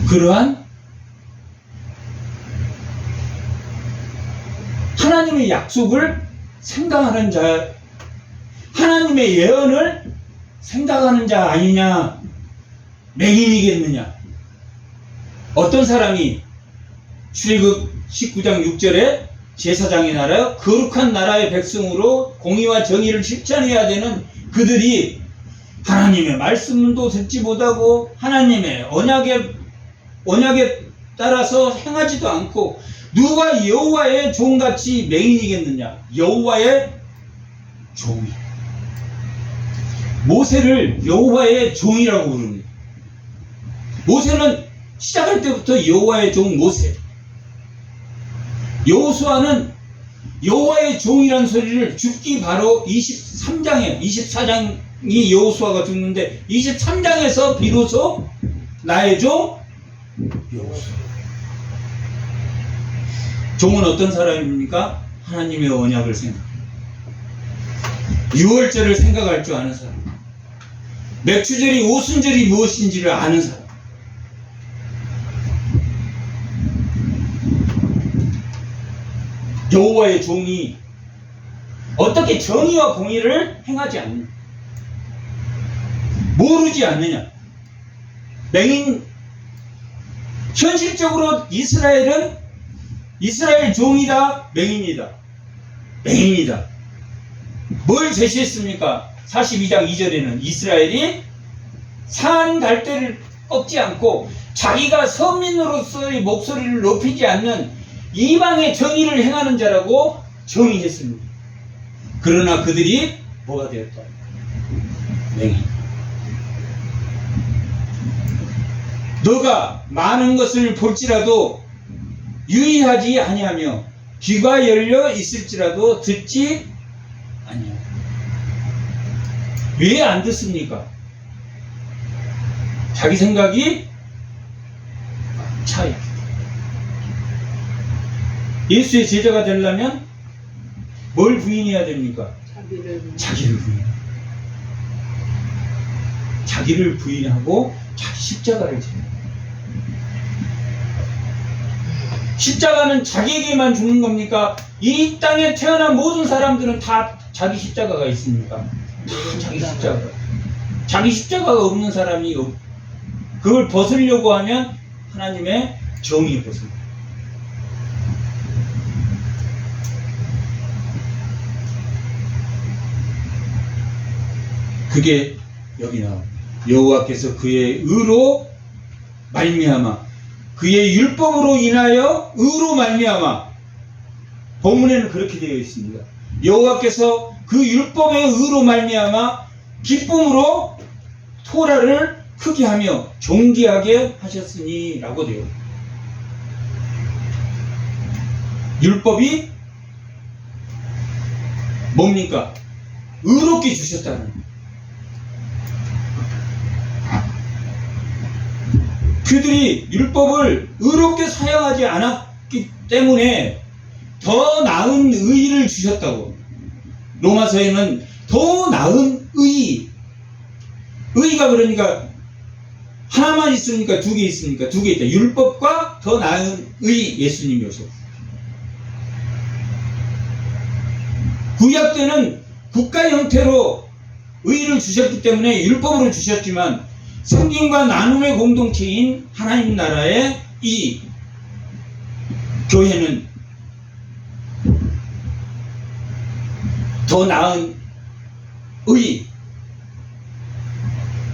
그러한 하나님의 약속을 생각하는 자, 하나님의 예언을 생각하는 자 아니냐, 맹인이겠느냐. 어떤 사람이 출애굽 19장 6절에 제사장의 나라, 거룩한 나라의 백성으로 공의와 정의를 실천해야 되는 그들이 하나님의 말씀도 듣지 못하고 하나님의 언약에 따라서 행하지도 않고, 누가 여호와의 종같이 맹인이겠느냐. 여호와의 종이, 모세를 여호와의 종이라고 부릅니다. 모세는 시작할 때부터 여호와의 종 모세, 여호수아는 여호와의 종이라는 소리를 죽기 바로 24장이 여호수아가 죽는데 23장에서 비로소 나의 종 여호수아. 종은 어떤 사람입니까? 하나님의 언약을 생각합니다. 유월절을 생각할 줄 아는 사람, 맥주절이 오순절이 무엇인지를 아는 사람. 여호와의 종이 어떻게 정의와 공의를 행하지 않느냐, 모르지 않느냐. 맹인, 현실적으로 이스라엘은 이스라엘 종이다, 맹인이다. 맹인이다. 뭘 제시했습니까? 42장 2절에는 이스라엘이 산 갈대를 꺾지 않고 자기가 서민으로서의 목소리를 높이지 않는 이방의 정의를 행하는 자라고 정의했습니다. 그러나 그들이 뭐가 되었다? 맹인. 너가 많은 것을 볼지라도 유의하지 아니하며 귀가 열려 있을지라도 듣지 아니하며. 왜 안 듣습니까? 자기 생각이 차이. 예수의 제자가 되려면 뭘 부인해야 됩니까? 자기를 부인. 자기를 부인하고 자기 십자가를 지는. 십자가는 자기에게만 죽는 겁니까? 이 땅에 태어난 모든 사람들은 다 자기 십자가가 있습니까? 다 자기 십자가. 자기 십자가가 없는 사람이 그걸 벗으려고 하면 하나님의 정의 벗습니다. 그게 여기 나옵니다. 여호와께서 그의 의로 말미암아, 그의 율법으로 인하여 의로 말미암아. 본문에는 그렇게 되어 있습니다. 여호와께서 그 율법의 의로 말미암아 기쁨으로 토라를 크게 하며 존귀하게 하셨으니 라고 돼요. 율법이 뭡니까? 의롭게 주셨다는 거예요. 그들이 율법을 의롭게 사용하지 않았기 때문에 더 나은 의를 주셨다고. 로마서에는 더 나은 의가 그러니까 하나만 있습니까? 두 개 있습니까? 두 개 있다. 율법과 더 나은 의, 예수님이 오셨어요. 구약 때는 국가 형태로 의를 주셨기 때문에 율법으로 주셨지만, 성경과 나눔의 공동체인 하나님 나라의 이 교회는 더 나은 의,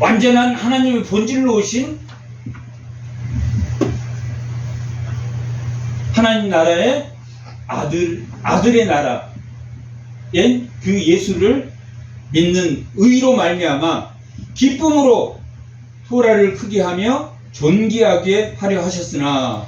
완전한 하나님의 본질로 오신 하나님 나라의 아들의 나라인 그 예수를 믿는 의로 말미암아 기쁨으로 토라를 크게 하며 존귀하게 하려 하셨으나,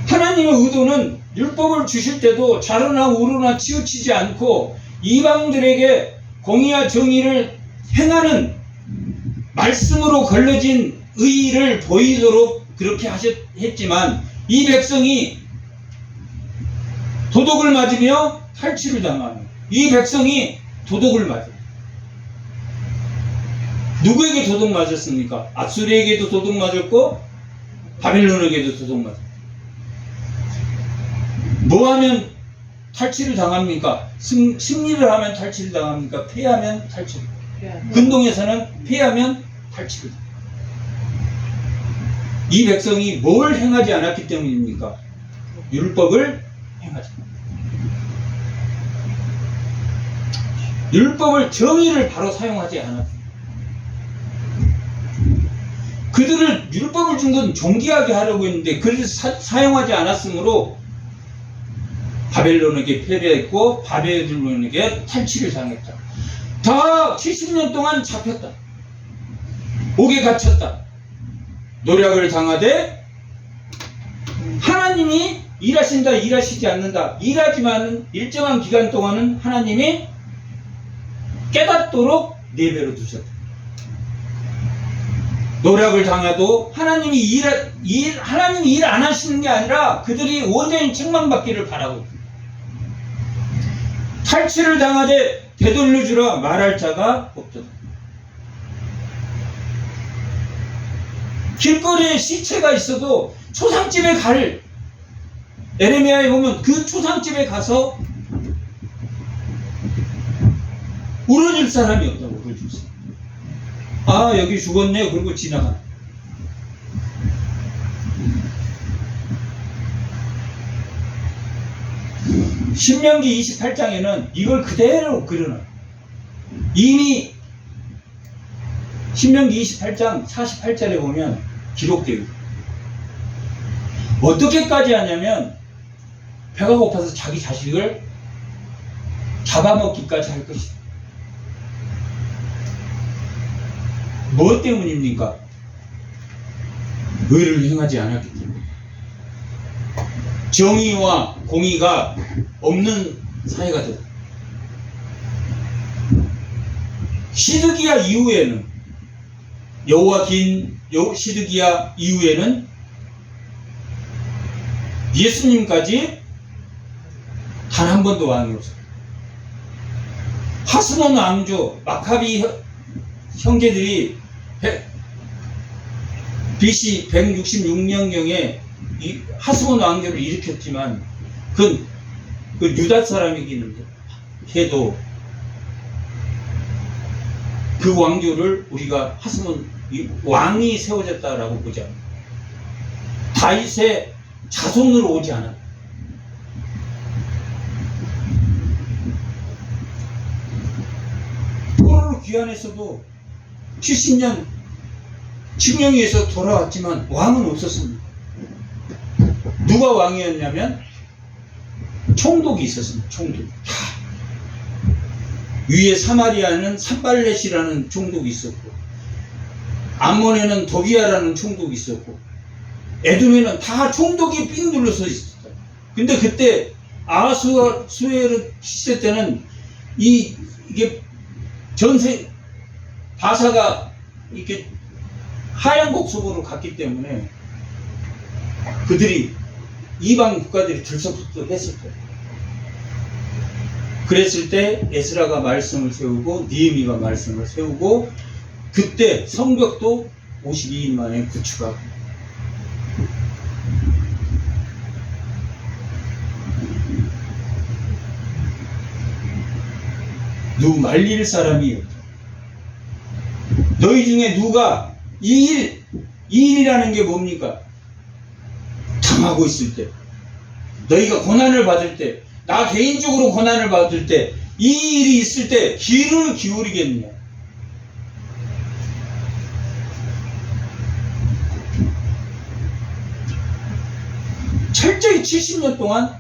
하나님의 의도는 율법을 주실 때도 좌로나 우로나 치우치지 않고 이방들에게 공의와 정의를 행하는 말씀으로 걸러진 의를 보이도록 그렇게 했지만, 이 백성이 도둑을 맞으며 탈취를 당하며, 이 백성이 도둑을 맞아요. 누구에게 도둑 맞았습니까? 앗수르에게도 도둑 맞았고 바벨론에게도 도둑 맞았고. 뭐 하면 탈취를 당합니까? 승리를 하면 탈취를 당합니까? 패하면 탈취를. 근동에서는 패하면 탈취를 당합니다. 이 백성이 뭘 행하지 않았기 때문입니까? 율법을 행하지 않았습니다. 율법을, 정의를 바로 사용하지 않았습니다. 그들을 율법을 준 건 존귀하게 하려고 했는데 그래서 사용하지 않았으므로 바벨론에게 패배했고 바벨론에게 탈취를 당했다. 다 70년 동안 잡혔다. 옥에 갇혔다. 노력을 당하되 하나님이 일하신다, 일하시지 않는다. 일하지만은 일정한 기간 동안은 하나님이 깨닫도록 내버려 두셨다. 노력을 당해도 하나님이 하나님이 일 안 하시는 게 아니라 그들이 온전히 책망받기를 바라고 있다. 탈취를 당하되 되돌려주라 말할 자가 없도다. 길거리에 시체가 있어도 초상집에 에레미야에 보면 그 초상집에 가서 울어줄 사람이 없다고. 울어줄 사람. 아, 여기 죽었네. 그리고 지나가. 신명기 28장에는 이걸 그대로 그려놔요. 이미 신명기 28장 48절에 보면 기록되어 있어요. 어떻게까지 하냐면 배가 고파서 자기 자식을 잡아먹기까지 할 것이다. 무엇 때문입니까? 의를 행하지 않았기 때문에. 정의와 공의가 없는 사회가 됐다. 시드기야 이후에는, 시드기야 이후에는 예수님까지 단 한 번도 왕이 없어요. 하스몬 왕조, 마카비 형제들이 BC 166년경에 이 하스몬 왕조를 일으켰지만 그 유다 사람이긴 해도 그 왕조를 우리가 하스몬 왕이 세워졌다라고 보지 않아요. 다윗의 자손으로 오지 않아요. 포로로 귀환해서도 70년 칙령위에서 돌아왔지만 왕은 없었습니다. 누가 왕이었냐면 총독이 있었습니다. 총독. 위에 사마리아는 산발렛이라는 총독이 있었고, 암몬에는 도비아라는 총독이 있었고, 에돔에는 다 총독이 삥 둘러서 있었어요. 근데 그때 아하수에르 시대 때는 이게 전세 바사가 이렇게 하얀 곡속으로 갔기 때문에 그들이 이방 국가들이 들썩들썩 거예요. 그랬을 때 에스라가 말씀을 세우고 느헤미야가 말씀을 세우고, 그때 성벽도 52일 만에 구축하고, 누구 말릴 사람이 없다. 너희 중에 누가 이 일이라는 게 뭡니까? 당하고 있을 때, 너희가 고난을 받을 때, 나 개인적으로 고난을 받을 때 이 일이 있을 때 귀를 기울이겠느냐? 철저히 70년 동안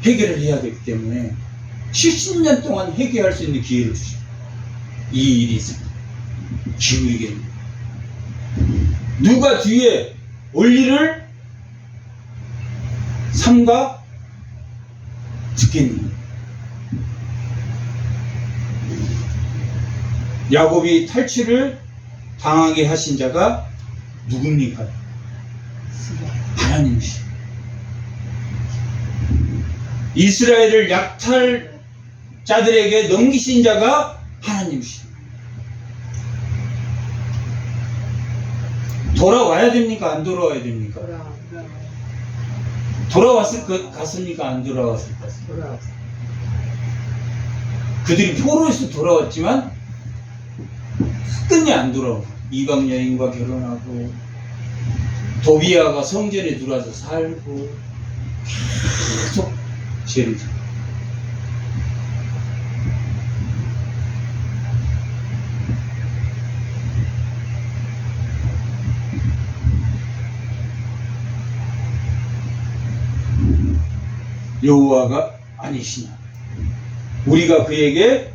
해결을 해야 되기 때문에 70년 동안 해결할 수 있는 기회를 주죠. 이 일이 있을 때 기울이겠느냐? 누가 뒤에 원리를 삼가 듣겠느냐? 야곱이 탈취를 당하게 하신 자가 누굽니까? 하나님이시죠. 이스라엘을 약탈자들에게 넘기신 자가 하나님이시죠. 돌아와야 됩니까? 안 돌아와야 됩니까? 돌아왔을 것 같습니까? 안 돌아왔을 것 같습니까? 그들이 포로에서 돌아왔지만 끝내 안 돌아오고 이방 여인과 결혼하고 도비아가 성전에 들어와서 살고 계속 죄를 짓고 여호와가 아니시냐? 우리가 그에게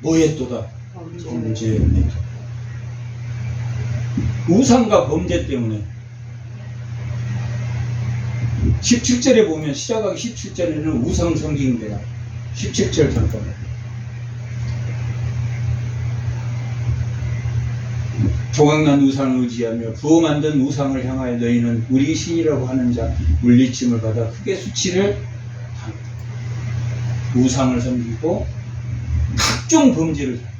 뭐 했도다? 범죄했다. 우상과 범죄 때문에 17절에 보면 시작하기 17절에는 우상 섬기는데요. 17절 잠깐만. 조각난 우상을 의지하며 부어 만든 우상을 향하여 너희는 우리 신이라고 하는 자 물리침을 받아 크게 수치를 당했다. 우상을 섬기고 각종 범죄를 당했다.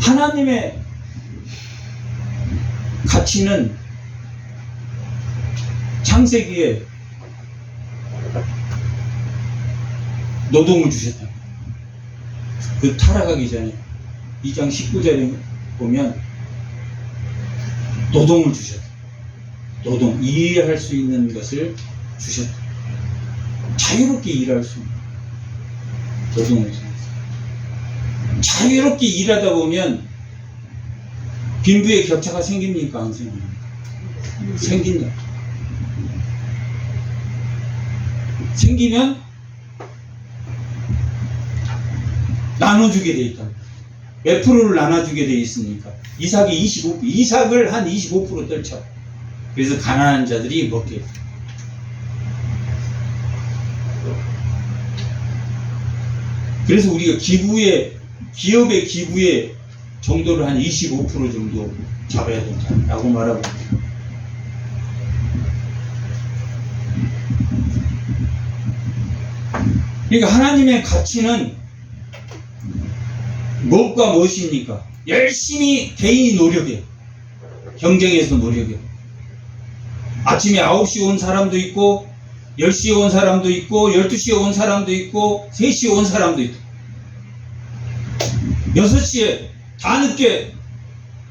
하나님의 가치는 창세기에 노동을 주셨다. 그 타락하기 전에 2장 19절에 보면 노동을 주셨다. 노동, 일할 수 있는 것을 주셨다. 자유롭게 일할 수 있는 노동을 주셨다. 자유롭게 일하다 보면 빈부의 격차가 생깁니까? 안 생깁니까? 생긴다. 생기면 나눠주게 돼 있다. 몇 프로를 나눠주게 돼 있습니까? 이삭이 25%, 이삭을 한 25% 떨쳐. 그래서 가난한 자들이 먹게 돼. 그래서 우리가 기업의 기부의 정도를 한 25% 정도 잡아야 된다라고 말하고 있습니다. 그러니까 하나님의 가치는 무엇과 무엇입니까? 열심히 개인이 노력해. 경쟁에서 노력해. 아침에 9시에 온 사람도 있고 10시에 온 사람도 있고 12시에 온 사람도 있고 3시에 온 사람도 있고 6시에 다 늦게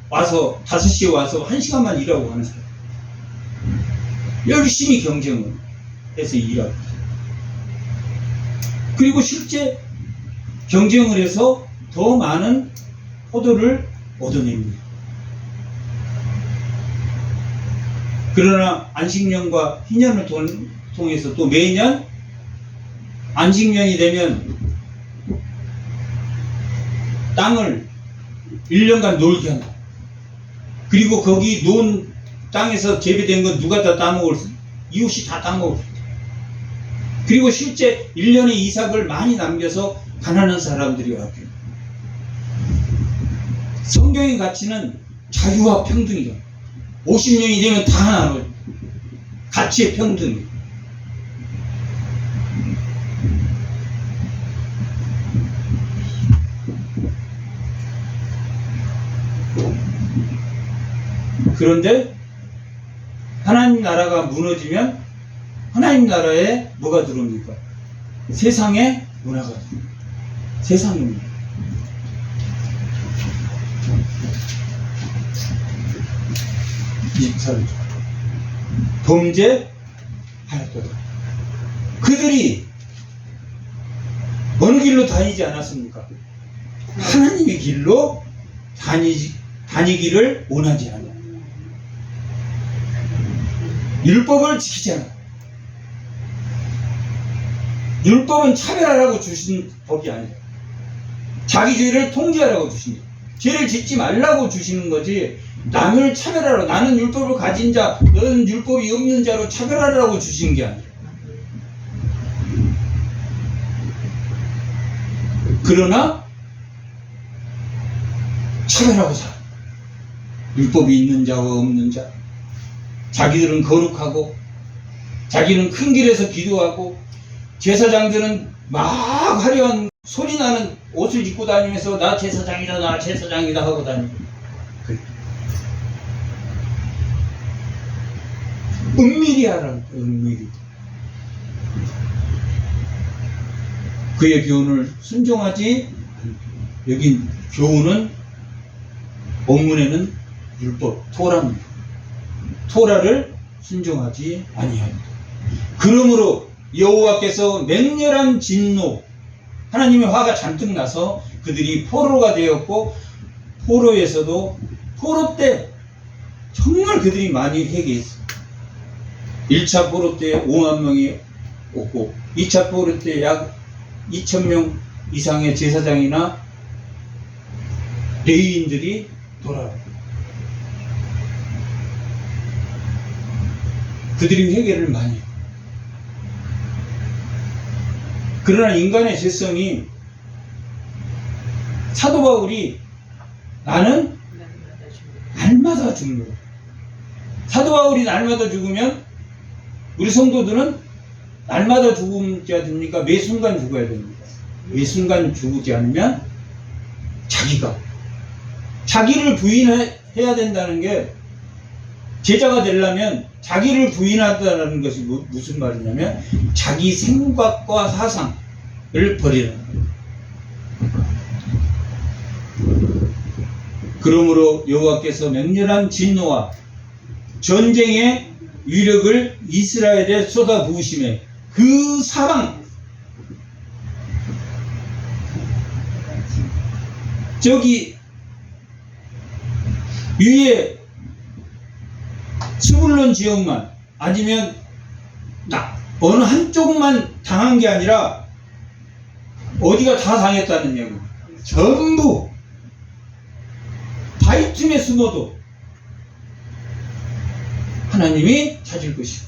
와서 5시에 와서 1시간만 일하고 하는 사람. 열심히 경쟁을 해서 일하고. 그리고 실제 경쟁을 해서 더 많은 포도를 얻어냅니다. 그러나 안식년과 희년을 통해서 또 매년 안식년이 되면 땅을 1년간 놀게 한다. 그리고 거기 논 땅에서 재배된 건 누가 다 따먹을 수, 이웃이 다 따먹을 수 있다. 그리고 실제 1년의 이삭을 많이 남겨서 가난한 사람들이 와요. 성경의 가치는 자유와 평등이다. 50년이 되면 다 나눠요. 가치의 평등. 그런데 하나님 나라가 무너지면 하나님 나라에 뭐가 들어옵니까? 세상의 문화가 들어옵니다. 세상의 문화. 범죄하였도다. 그들이 어느 길로 다니지 않았습니까? 하나님의 길로 다니기를 원하지 않아요. 율법을 지키지 않아요. 율법은 차별하라고 주신 법이 아니에요. 자기 죄를 통제하라고 주신 거예요. 죄를 짓지 말라고 주시는 거지, 남을 차별하라, 나는 율법을 가진 자, 너는 율법이 없는 자로 차별하라고 주신 게 아니에요. 그러나 차별하고 살아. 율법이 있는 자와 없는 자, 자기들은 거룩하고 자기는 큰 길에서 기도하고, 제사장들은 막 화려한 소리나는 옷을 입고 다니면서 나 제사장이다 나 제사장이다 하고 다니고, 은밀히 하라는 거예요. 은밀히. 그의 교훈을 순종하지, 여기 교훈은 본문에는 율법, 토라입니다. 토라를 순종하지 아니합니다. 그러므로 여호와께서 맹렬한 진노, 하나님의 화가 잔뜩 나서 그들이 포로가 되었고, 포로에서도 포로 때 정말 그들이 많이 회개했어요. 1차 포로 때 5만 명이 오고, 2차 포로 때 약 2,000명 이상의 제사장이나 레위인들이 돌아와요. 그들이 회개를 많이 해요. 그러나 인간의 죄성이, 사도 바울이 나는 날마다 죽는 거예요. 사도 바울이 날마다 죽으면 우리 성도들은 날마다 죽어야 됩니까? 매 순간 죽어야 됩니까? 매 순간 죽지 않으면 자기를 부인해야 된다는 게, 제자가 되려면 자기를 부인한다는 것이 무슨 말이냐면 자기 생각과 사상을 버리라는 거예요. 그러므로 여호와께서 맹렬한 진노와 전쟁의 위력을 이스라엘에 쏟아부으심에 그 사방, 저기 위에 스불론 지역만, 아니면 어느 한쪽만 당한 게 아니라 어디가 다 당했다는 얘기예요. 전부 바위틈에 숨어도 하나님이 찾을 것이고,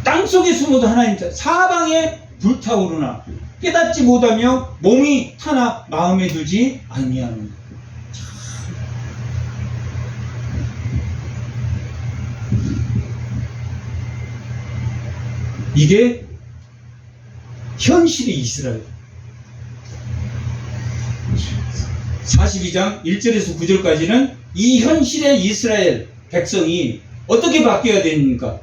땅속에 숨어도 하나님 사방에 불타오르나 깨닫지 못하며 몸이 타나 마음에 두지 아니하는 것. 이게 현실의 이스라엘. 42장 1절에서 9절까지는 이 현실의 이스라엘 백성이 어떻게 바뀌어야 됩니까?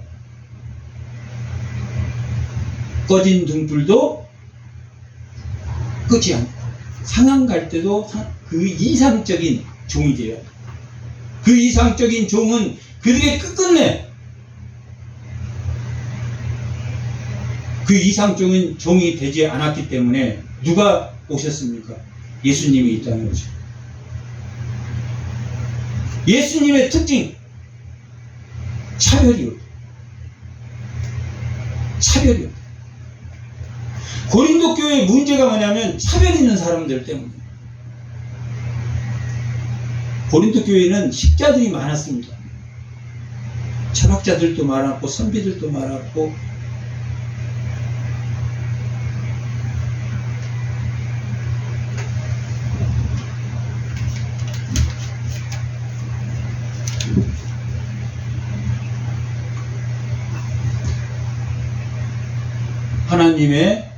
꺼진 등불도 끄지 않고, 상한 갈 때도 그 이상적인 종이 돼요. 그 이상적인 종은 그들의 끝끝내 그 이상적인 종이 되지 않았기 때문에 누가 오셨습니까? 예수님이 이 땅에 오죠. 예수님의 특징, 차별이요. 고린도 교회의 문제가 뭐냐면 차별 있는 사람들 때문에. 고린도 교회는 식자들이 많았습니다. 철학자들도 많았고 선비들도 많았고, 하나님의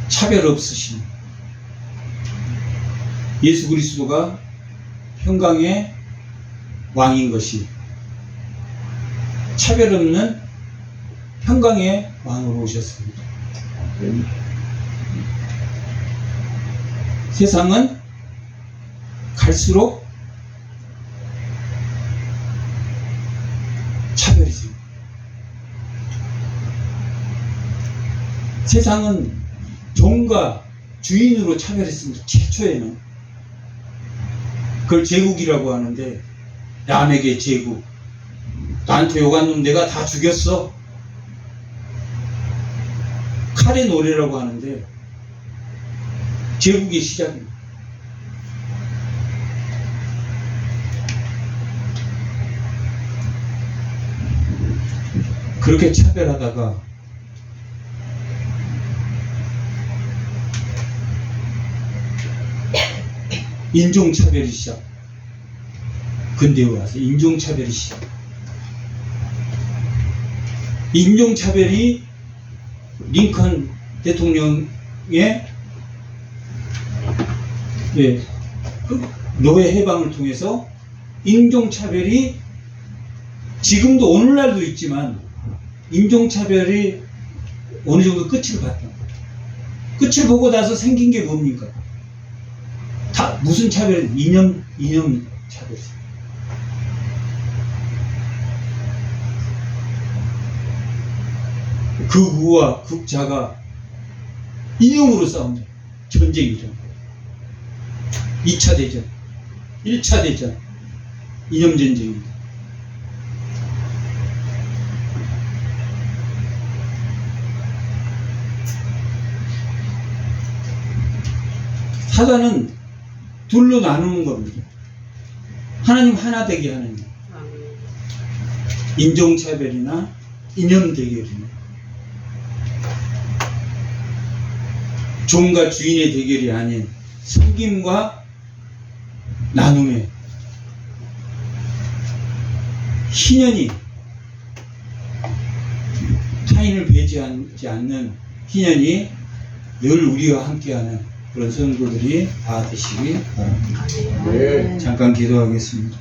차별 없으신 예수 그리스도가 평강의 왕인 것이, 차별 없는 평강의 왕으로 오셨습니다. 세상은 갈수록 차별이 생깁니다. 세상은 종과 주인으로 차별했습니다. 최초에는. 그걸 제국이라고 하는데, 남에게 제국. 나한테 욕한 놈 내가 다 죽였어. 칼의 노래라고 하는데, 제국의 시작입니다. 그렇게 차별하다가 인종차별이 시작. 근대에 와서 인종차별이 시작. 인종차별이 링컨 대통령의 노예 해방을 통해서 인종차별이 지금도 오늘날도 있지만 인종차별이 어느 정도 끝을 봤다. 끝을 보고 나서 생긴 게 뭡니까? 다 무슨 차별? 이념 차별. 극우와 극자가 이념으로 싸운다. 전쟁이죠. 2차 대전, 1차 대전, 이념 전쟁입니다. 사단은 둘로 나누는 겁니다. 하나님 하나 되게 하는 일. 인종차별이나 이념 대결이나 종과 주인의 대결이 아닌 섬김과 나눔의 희년이, 타인을 배제하지 않는 희년이 늘 우리와 함께하는 그런 성도들이 다 되시기 바랍니다. 네. 잠깐 기도하겠습니다.